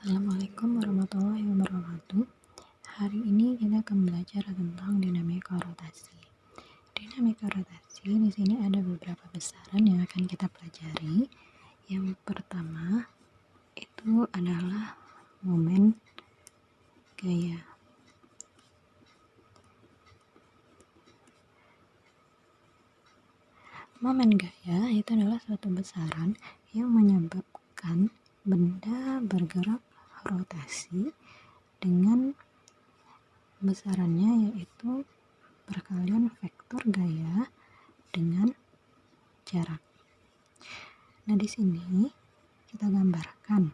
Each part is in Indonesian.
Assalamualaikum warahmatullahi wabarakatuh. Hari ini kita akan belajar tentang dinamika rotasi. Dinamika rotasi di sini ada beberapa besaran yang akan kita pelajari. Yang pertama itu adalah momen gaya. Momen gaya itu adalah suatu besaran yang menyebabkan benda bergerak rotasi dengan besarannya yaitu perkalian vektor gaya dengan jarak. Nah, di sini kita gambarkan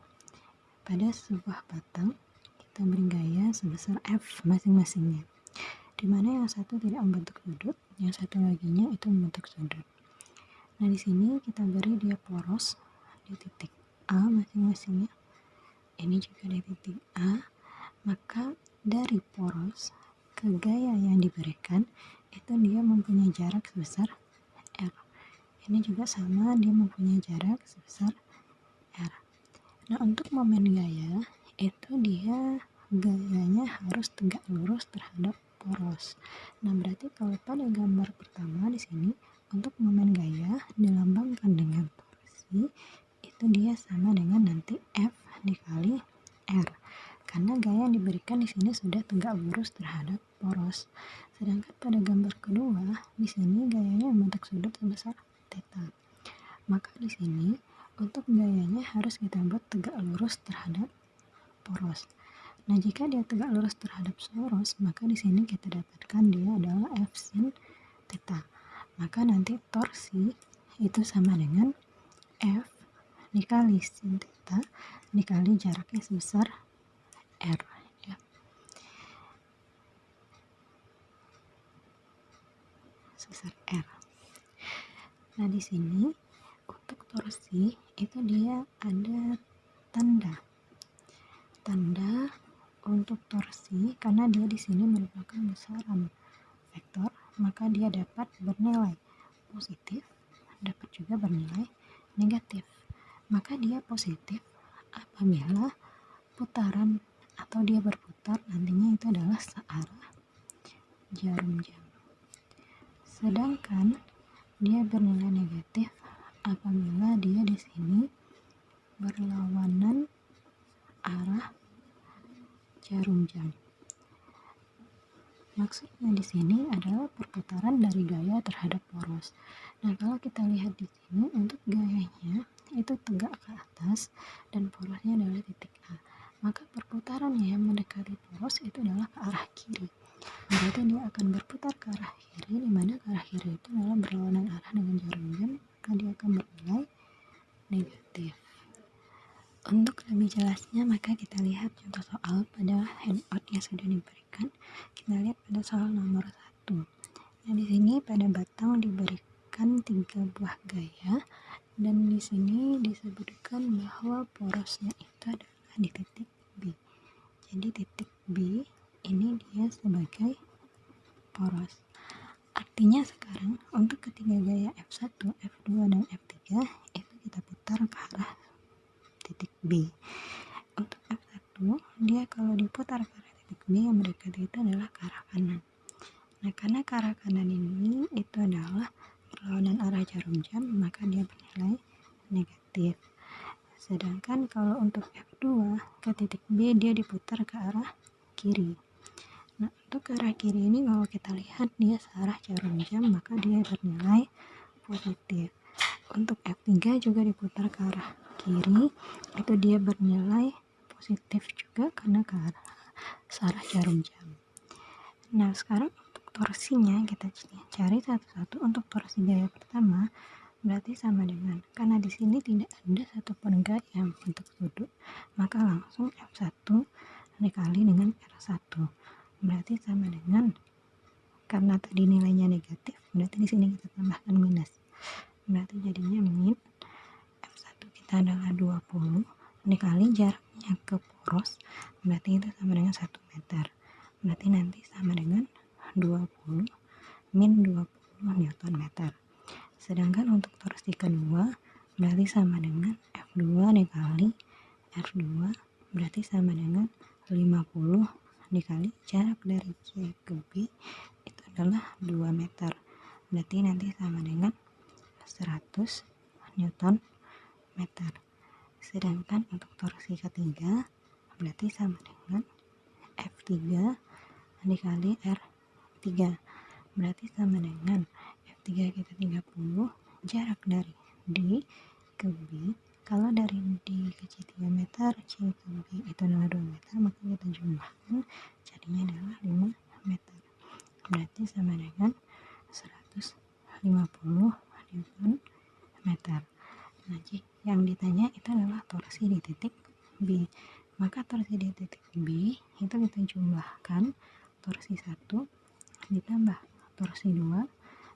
pada sebuah batang kita beri gaya sebesar F masing-masingnya, di mana yang satu tidak membentuk sudut, yang satu laginya itu membentuk sudut. Nah, di sini kita beri dia poros di titik A masing-masingnya, ini juga di titik A, maka dari poros ke gaya yang diberikan itu dia mempunyai jarak sebesar R. Ini juga sama, dia mempunyai jarak sebesar R. Nah, untuk momen gaya itu dia gayanya harus tegak lurus terhadap poros. Nah, berarti kalau pada gambar pertama di sini untuk momen gaya dilambangkan dengan torsi, itu dia sama dengan nanti F dikali R. Karena gaya yang diberikan di sini sudah tegak lurus terhadap poros. Sedangkan pada gambar kedua, di sini gayanya membentuk sudut sebesar theta. Maka di sini untuk gayanya harus kita buat tegak lurus terhadap poros. Nah, jika dia tegak lurus terhadap poros, maka di sini kita dapatkan dia adalah F sin theta. Maka nanti torsi itu sama dengan F dikali sin theta dikali jaraknya sebesar R. Ya. Sebesar R. Nah, di sini untuk torsi itu dia ada tanda untuk torsi karena dia di sini merupakan besaran vektor, maka dia dapat bernilai positif, dapat juga bernilai negatif. Maka dia positif apabila putaran atau dia berputar nantinya itu adalah searah jarum jam. Sedangkan dia bernilai negatif apabila dia di sini berlawanan arah jarum jam. Maksudnya di sini adalah perputaran dari gaya terhadap poros. Nah, kalau kita lihat di sini untuk gayanya itu tegak ke atas dan porosnya adalah titik A. Maka perputaran yang mendekati poros itu adalah ke arah kiri. Berarti dia akan berputar ke arah kiri, di mana ke arah kiri itu adalah berlawanan arah dengan jarum jam, maka dia akan bernilai negatif. Untuk lebih jelasnya, maka kita lihat contoh soal pada handout yang sudah diberikan. Kita lihat pada soal nomor 1. Nah, di sini pada batang diberikan 3 buah gaya dan di sini disebutkan bahwa porosnya itu adalah di titik B. Jadi titik B ini dia sebagai poros. Artinya sekarang untuk ketiga gaya F1, F2 dan F3 itu kita putar ke arah titik B. Untuk F1 dia kalau diputar ke arah titik B yang mendekati itu adalah ke arah kanan. Nah, karena ke arah kanan ini itu adalah berlawanan arah jarum jam, maka dia bernilai negatif. Sedangkan kalau untuk F2 ke titik B dia diputar ke arah kiri. Nah, untuk ke arah kiri ini kalau kita lihat dia searah jarum jam, maka dia bernilai positif. Untuk F3 juga diputar ke arah kiri, itu dia bernilai positif juga karena ke arah searah jarum jam. Nah, sekarang untuk torsinya kita cari satu-satu. Untuk torsi gaya pertama berarti sama dengan, karena di sini tidak ada satupun gaya yang bentuk sudut, maka langsung F1 dikali dengan R1 berarti sama dengan, karena tadi nilainya negatif berarti di sini kita tambahkan minus, berarti jadinya min F1 kita adalah 20 dikali jaraknya ke poros, berarti itu sama dengan 1 meter, berarti nanti sama dengan 20 min 20 Newton meter. Sedangkan untuk torsi kedua berarti sama dengan F2 dikali R2 berarti sama dengan 50 dikali jarak dari C ke B itu adalah 2 meter, berarti nanti sama dengan 100 Newton meter. Sedangkan untuk torsi ketiga berarti sama dengan F3 dikali R3, berarti sama dengan F3 kita 30, jarak dari D ke B, kalau dari D ke C 3 meter, C ke B itu adalah 2 meter, maka kita jumlahkan jadinya adalah 5 meter, berarti sama dengan 150 Newton meter. Nah, yang ditanya itu adalah torsi di titik B, maka torsi di titik B itu kita jumlahkan torsi 1 ditambah torsi 2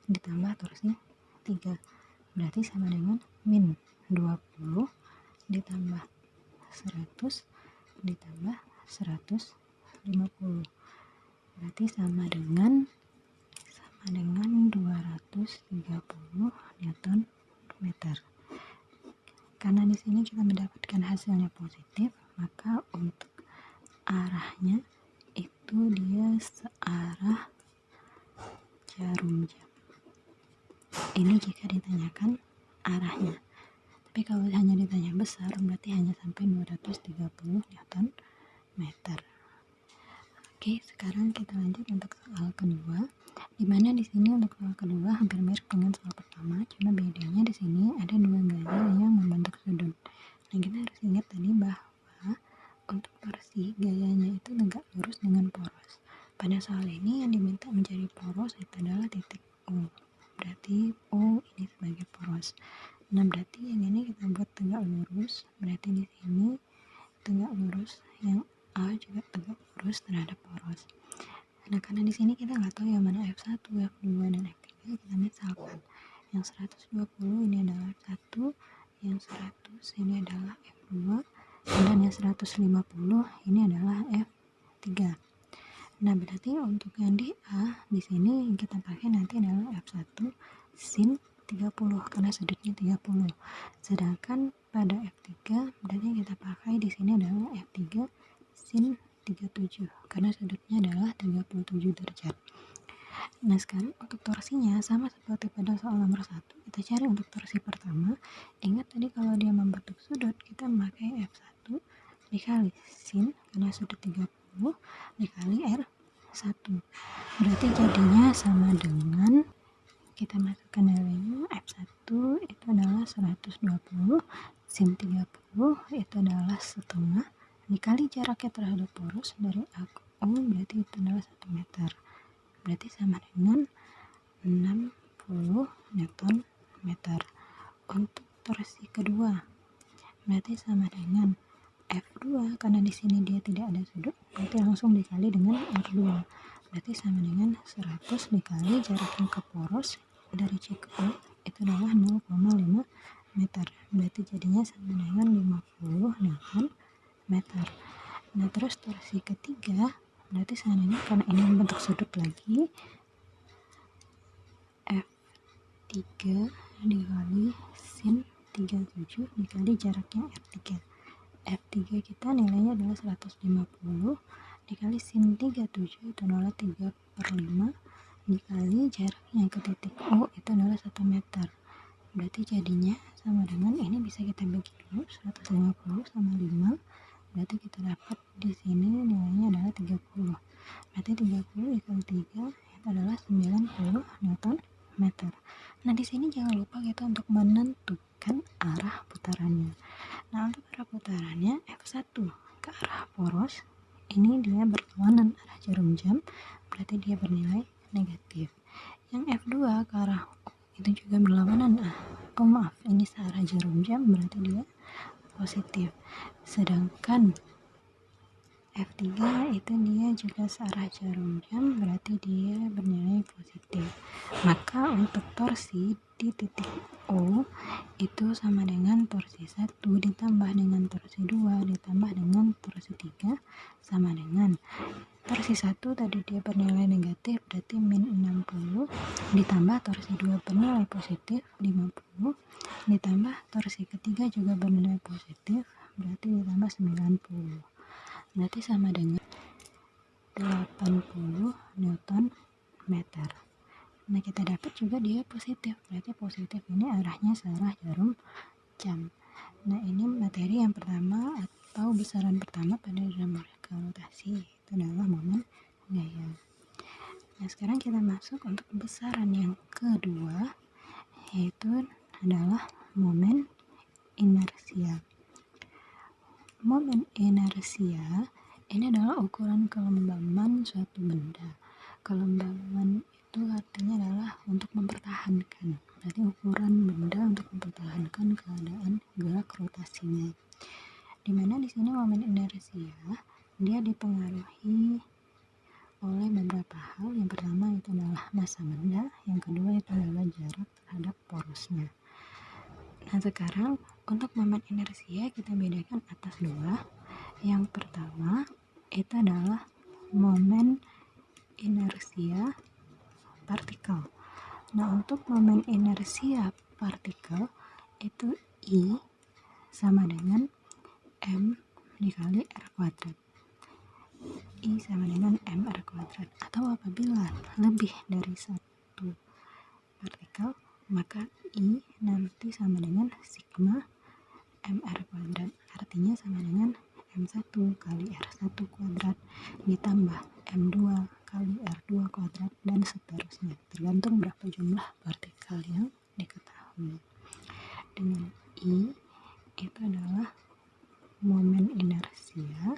ditambah torsi 3, berarti sama dengan min 20 ditambah 100 ditambah 150, berarti sama dengan 230 Newton meter. Karena di sini kita mendapatkan hasilnya positif, maka untuk arahnya itu dia searah jarum jam. Ini jika ditanyakan arahnya. Tapi kalau hanya ditanya besar, berarti hanya sampai 230 Newton meter. Oke, sekarang kita lanjut untuk soal kedua. Dimana di sini untuk soal kedua hampir mirip dengan soal pertama, cuma bedanya di sini ada dua gaya yang membentuk sudut. Nah, kita harus ingat tadi bahwa untuk torsi gayanya itu tegak lurus dengan poros. Pada soal ini yang diminta menjadi poros itu adalah titik O. Berarti O ini sebagai poros. Nah, berarti yang ini kita buat tegak lurus. Berarti di sini tegak lurus, yang A juga tegak lurus terhadap poros. Nah, karena di sini kita nggak tahu yang mana F1, F2, dan F3, kita misalkan yang 120 ini adalah F1, yang 100 ini adalah F2, dan yang 150 ini adalah F3. Nah, berarti untuk yang di A di sini kita pakai nanti adalah F1 sin 30 karena sudutnya 30. Sedangkan pada F3 berarti kita pakai di sini adalah F3 sin 37 karena sudutnya adalah 37 derajat. Nah, sekarang untuk torsinya sama seperti pada soal nomor 1, kita cari untuk torsi pertama. Ingat tadi kalau dia membentuk sudut, kita memakai F1 dikali sin karena sudut 30 dikali R1. Berarti jadinya sama dengan, kita masukkan nilainya, F1 itu adalah 120 sin 30 itu adalah setengah dikali jaraknya terhadap poros dari A ke O, berarti itu adalah 1 meter. Berarti sama dengan 60 Newton meter. Untuk torsi kedua berarti sama dengan F2 karena di sini dia tidak ada sudut, berarti langsung dikali dengan R2. Berarti sama dengan 100 dikali jaraknya ke poros dari C ke O itu adalah 0,5 meter. Berarti jadinya sama dengan 50 Newton meter. Nah, terus torsi ketiga berarti sama dengan, karena ini membentuk sudut lagi, F3 dikali sin 37 dikali jaraknya R3. F3 kita nilainya adalah 150 dikali sin 37 itu adalah 3/5 dikali jaraknya ke titik O itu adalah 1 meter. Berarti jadinya sama dengan, ini bisa kita bagi dulu, 150 sama 5, berarti kita dapat di sini nilainya adalah 30. Berarti 30 dikali 3 itu adalah 90 Newton meter. Nah, di sini jangan lupa kita untuk menentukan arah putarannya. Nah, untuk arah putarannya F1 ke arah poros, ini dia berlawanan arah jarum jam, berarti dia bernilai negatif. Yang F2 ke arah O itu juga berlawanan, ini searah jarum jam, berarti dia positif. Sedangkan F3 itu dia juga searah jarum jam, berarti dia bernilai positif. Maka untuk torsi di titik O itu sama dengan torsi 1 ditambah dengan torsi 2 ditambah dengan torsi 3 sama dengan torsi 1 tadi dia bernilai negatif, berarti min 60 ditambah torsi 2 bernilai positif 50 ditambah torsi ketiga juga bernilai positif, berarti ditambah 90. Berarti sama dengan 80 Newton meter. Nah, kita dapat juga dia positif. Berarti positif ini arahnya searah jarum jam. Nah, ini materi yang pertama atau besaran pertama pada dinamika rotasi, itu adalah momen gaya. Nah, sekarang kita masuk untuk besaran yang kedua, yaitu adalah momen inersia. Momen inersia ini adalah ukuran kelembaban suatu benda. Kelembaban itu artinya adalah untuk mempertahankan. Berarti ukuran benda untuk mempertahankan keadaan gerak rotasinya. Dimana di sini momen inersia dia dipengaruhi oleh beberapa hal. Yang pertama itu adalah massa benda, yang kedua itu adalah jarak terhadap porosnya. Nah, sekarang untuk momen inersia kita bedakan atas dua. Yang pertama itu adalah momen inersia partikel. Nah, untuk momen inersia partikel itu I sama dengan M dikali R kuadrat. I sama dengan mr kuadrat. Atau apabila lebih dari satu partikel, maka I nanti sama dengan sigma mr kuadrat. Artinya sama dengan M1 kali R1 kuadrat ditambah M2 kali R2 kuadrat dan seterusnya. Tergantung berapa jumlah partikel yang diketahui. Dengan I itu adalah momen inersia,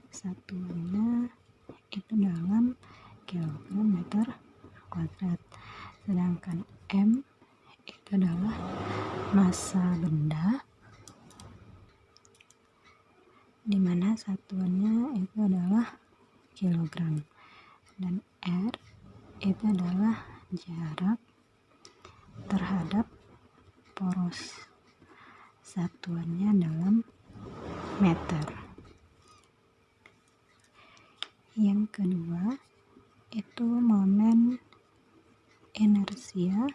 satuannya itu dalam kilogram meter kuadrat, sedangkan M itu adalah massa benda, dimana satuannya itu adalah kilogram, dan R itu adalah jarak terhadap poros, satuannya dalam meter. Yang kedua itu momen inersia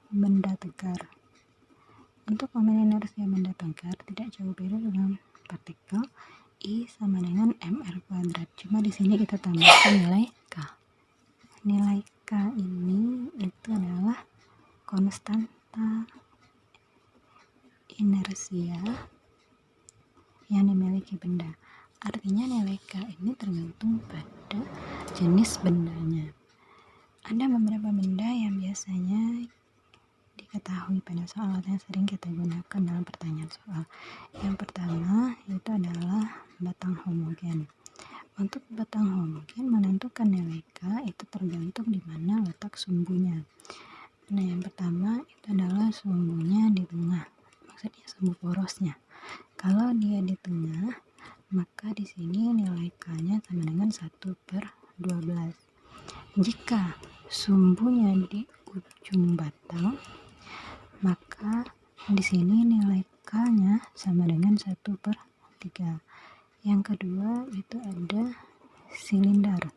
benda tegar. Untuk momen inersia benda tegar tidak jauh beda dengan partikel. I sama dengan mr kuadrat. Cuma di sini kita tambahkan nilai K. Nilai K ini itu adalah konstanta inersia yang dimiliki benda. Artinya nilai K ini tergantung pada jenis bendanya. Ada beberapa benda yang biasanya diketahui pada soal yang sering kita gunakan dalam pertanyaan soal. Yang pertama itu adalah batang homogen. Untuk batang homogen menentukan nilai K itu tergantung di mana letak sumbunya. Nah, yang pertama itu adalah sumbunya di tengah, maksudnya sumbu porosnya. Kalau dia di tengah, maka di sini nilai K-nya sama dengan 1/12. Jika sumbunya di ujung batang, maka di sini nilai K-nya sama dengan 1/3. Yang kedua itu ada silinder.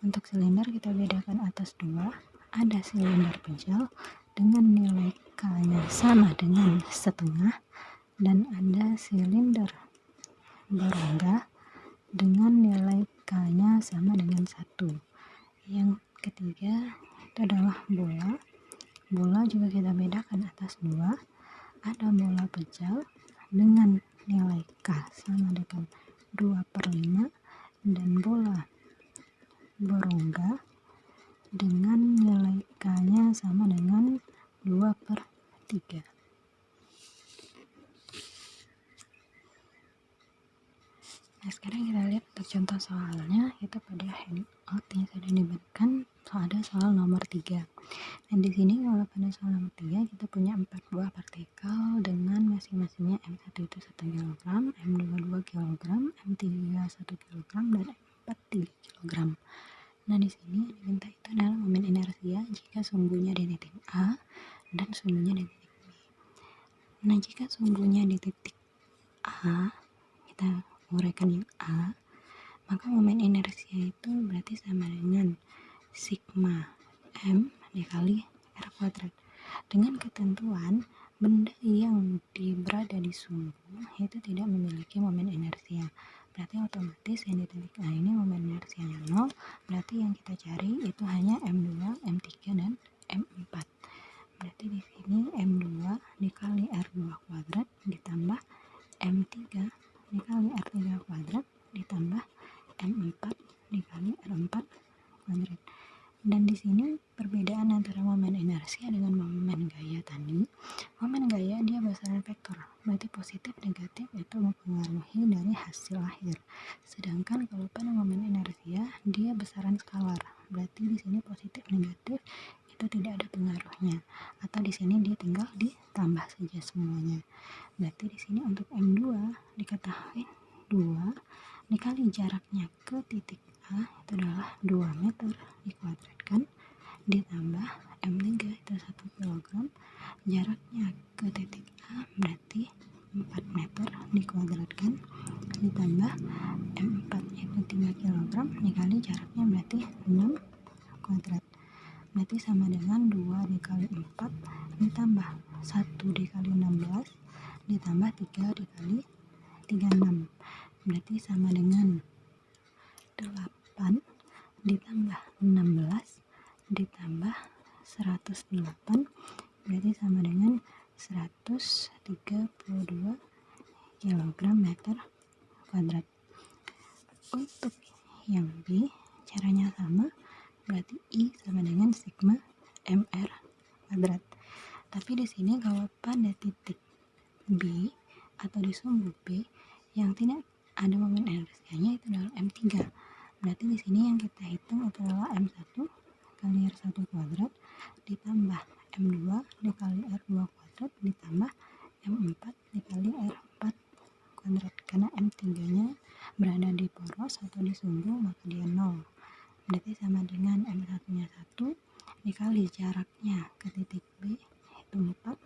Untuk silinder kita bedakan atas dua. Ada silinder pejal dengan nilai K-nya sama dengan setengah, dan ada silinder berongga dengan nilai K-nya sama dengan 1. Yang ketiga itu adalah bola. Bola juga kita bedakan atas dua. Ada bola pejal dengan nilai K sama dengan 2/5 dan bola berongga dengan nilai K-nya sama dengan 2/3. Nah, sekarang kita lihat untuk contoh soalnya, itu pada handout yang sudah diberikan. Ada soal nomor 3. Dan di sini kalau pada soal nomor 3 kita punya 4 buah partikel dengan masing-masingnya M1 itu 1 kg, M2 2 kg, M3 1 kg, dan M4 3 kg. Nah, di sini diminta itu adalah momen inersia jika sumbunya di titik A dan sumbunya di titik B. Nah, jika sumbunya di titik A, kita uraikan yang A, maka momen inersia itu berarti sama dengan sigma M dikali R kuadrat. Dengan ketentuan benda yang berada di sumbu itu tidak memiliki momen inersia. Berarti otomatis yang di titik A ini momen inersianya 0, berarti yang kita cari itu hanya M2, M3, dan M4. Berarti di sini M2 dikali R2 kuadrat ditambah M3 dikali R3 kuadrat ditambah M4 dikali R4 kuadrat. Dan di sini perbedaan antara momen inersia dengan momen gaya tadi. Momen gaya dia besaran vektor, berarti positif negatif itu mempengaruhi dari hasil akhir. Sedangkan kalau pada momen inersia dia besaran skalar, berarti di sini positif negatif itu tidak ada pengaruhnya. Atau di sini dia tinggal ditambah saja semuanya. Berarti di sini untuk M2 diketahui 2 dikali jaraknya ke titik A itu adalah 2 meter dikuadratkan ditambah M3 itu 1 kg, jaraknya ke titik A berarti 4 meter dikuadratkan ditambah M4 itu 3 kg dikali jaraknya berarti 6 kuadrat, berarti sama dengan 2 dikali 4 ditambah 1 dikali 16 ditambah 3 dikali 36, berarti sama dengan 8 ditambah 16 ditambah 108, berarti sama dengan 132 kg meter kuadrat. Untuk yang B caranya sama, berarti I sama dengan sigma mr kuadrat. Tapi di sini kalau pada titik B atau di sumbu B yang tidak ada momen inersianya itu adalah M3. Berarti di sini yang kita hitung itu adalah M1 kali R1 kuadrat ditambah M2 dikali R2 kuadrat ditambah M4 dikali R4 kuadrat. Karena M3-nya berada di poros atau di sumbu maka dia 0. Berarti sama dengan M1-nya 1 dikali jaraknya ke titik B itu 4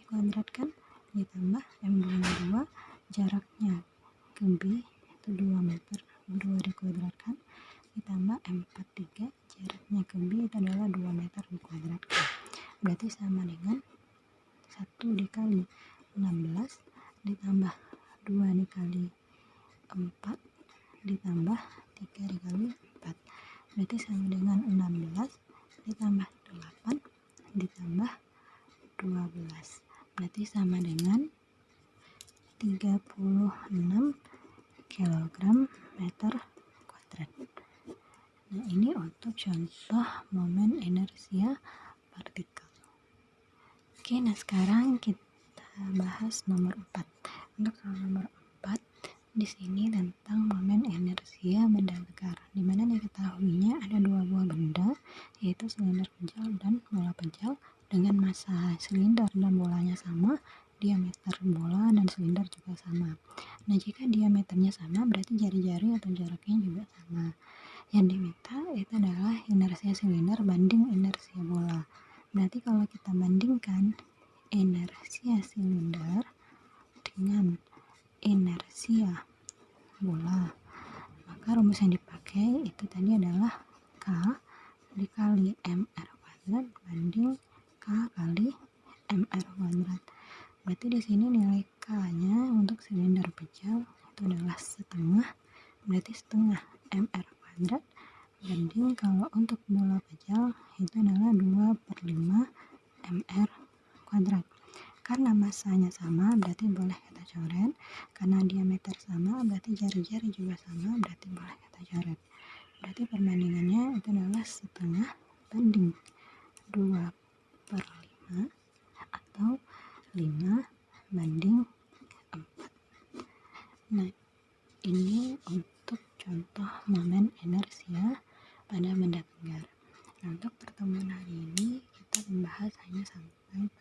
dikuadratkan ditambah M2-nya 2 jaraknya ke B itu 2 meter 2 dikuadratkan ditambah M43 jaraknya ke B itu adalah 2 meter dikuadratkan, berarti sama dengan 1 dikali 16 ditambah 2 dikali 4 ditambah 3 dikali 4, berarti sama dengan 16 ditambah 8 ditambah 12, berarti sama dengan 36 kg meter kuadrat. Nah, ini untuk contoh momen inersia partikel. Oke, nah sekarang kita bahas nomor 4. Untuk nomor 4 di sini tentang momen inersia benda tegar, di mana diketahuinya ada dua buah benda, yaitu silinder pejal dan bola pejal dengan massa silinder dan bolanya sama, diameter bola dan silinder juga sama. Nah, jika diameternya sama berarti jari-jari atau jaraknya juga sama. Yang diminta itu adalah inersia silinder banding inersia bola. Berarti kalau kita bandingkan inersia silinder dengan inersia bola, maka rumus yang dipakai itu tadi adalah K dikali mr kuadrat banding K kali mr kuadrat. Berarti di sini nilai K-nya untuk silinder pejal itu adalah setengah, berarti setengah mr kuadrat banding kalau untuk bola pejal itu adalah 2/5 mr kuadrat. Karena massanya sama berarti boleh kita coret, karena diameter sama berarti jari-jari juga sama berarti boleh kita coret. Berarti perbandingannya itu adalah setengah banding 2/5 atau 5 banding 4. Nah, ini untuk contoh momen inersia pada benda tegar. Nah, untuk pertemuan hari ini kita membahas hanya sampai